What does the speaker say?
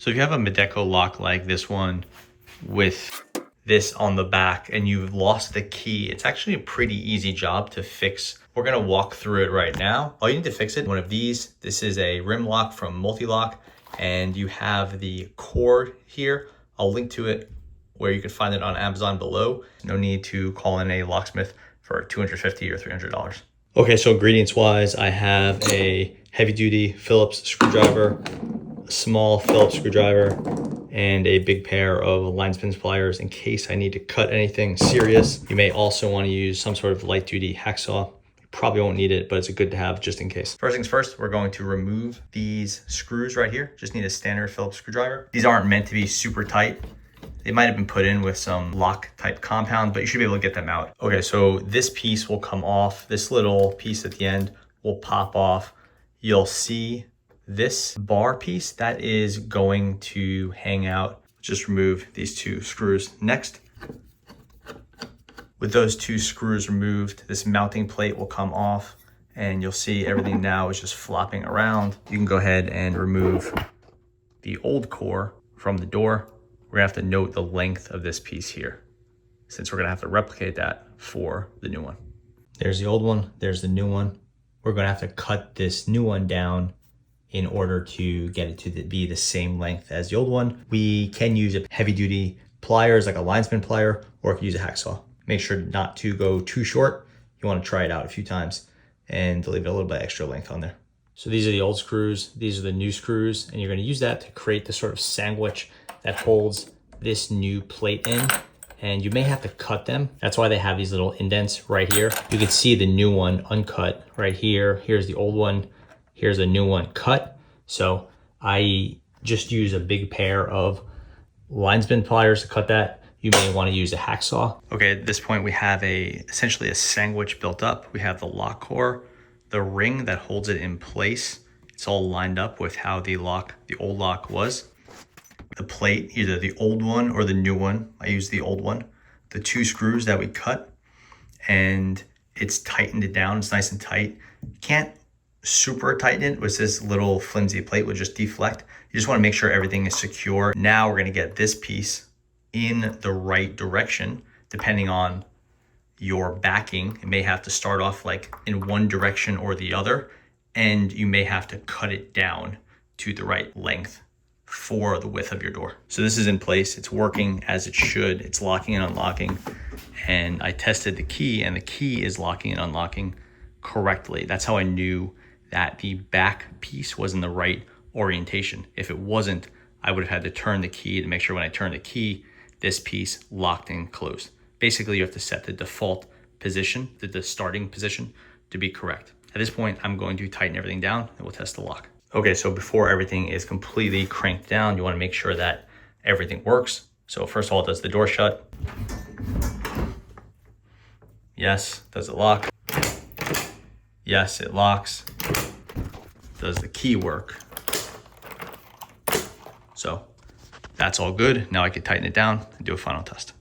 So if you have a Medeco lock like this one with this on the back and you've lost the key, it's actually a pretty easy job to fix. We're gonna walk through it right now. All you need to fix it, one of these. This is a rim lock from Multi-Lock, and you have the cord here. I'll link to it where you can find it on Amazon below. No need to call in a locksmith for $250 or $300. Okay, so ingredients wise, I have a heavy duty Phillips screwdriver, a small Phillips screwdriver, and a big pair of line spin pliers in case I need to cut anything serious. You may also want to use some sort of light duty hacksaw. You probably won't need it, but it's good to have just in case. First things first, we're going to remove these screws right here. Just need a standard Phillips screwdriver. These aren't meant to be super tight. They might have been put in with some lock type compound, but you should be able to get them out. Okay, so this piece will come off. This little piece at the end will pop off. You'll see this bar piece that is going to hang out. Just remove these two screws. Next, with those two screws removed, this mounting plate will come off and you'll see everything now is just flopping around. You can go ahead and remove the old core from the door. We're gonna have to note the length of this piece here, since we're gonna have to replicate that for the new one. There's the old one, there's the new one. We're gonna have to cut this new one down in order to get it to be the same length as the old one. We can use a heavy duty pliers like a line spin plier, or if you use a hacksaw. Make sure not to go too short. You wanna try it out a few times and leave it a little bit extra length on there. So these are the old screws, these are the new screws, and you're gonna use that to create the sort of sandwich that holds this new plate in, and you may have to cut them. That's why they have these little indents right here. You can see the new one uncut right here. Here's the old one. Here's a new one cut. So I just use a big pair of line spin pliers to cut that. You may want to use a hacksaw. Okay, at this point we have essentially a sandwich built up. We have the lock core, the ring that holds it in place. It's all lined up with how the old lock was. The plate, either the old one or the new one. I use the old one. The two screws that we cut, and it's tightened it down. It's nice and tight. You can't super tighten it with this little flimsy plate, would just deflect. You just want to make sure everything is secure. Now we're going to get this piece in the right direction, depending on your backing. It may have to start off like in one direction or the other, and you may have to cut it down to the right length for the width of your door. So this is in place. It's working as it should. It's locking and unlocking. And I tested the key, and the key is locking and unlocking correctly. That's how I knew that the back piece was in the right orientation. If it wasn't, I would have had to turn the key to make sure when I turn the key, this piece locked and closed. Basically, you have to set the default position, the starting position, to be correct. At this point, I'm going to tighten everything down and we'll test the lock. Okay, so before everything is completely cranked down, you want to make sure that everything works. So first of all, does the door shut? Yes. Does it lock? Yes, it locks. Does the key work? So that's all good. Now I can tighten it down and do a final test.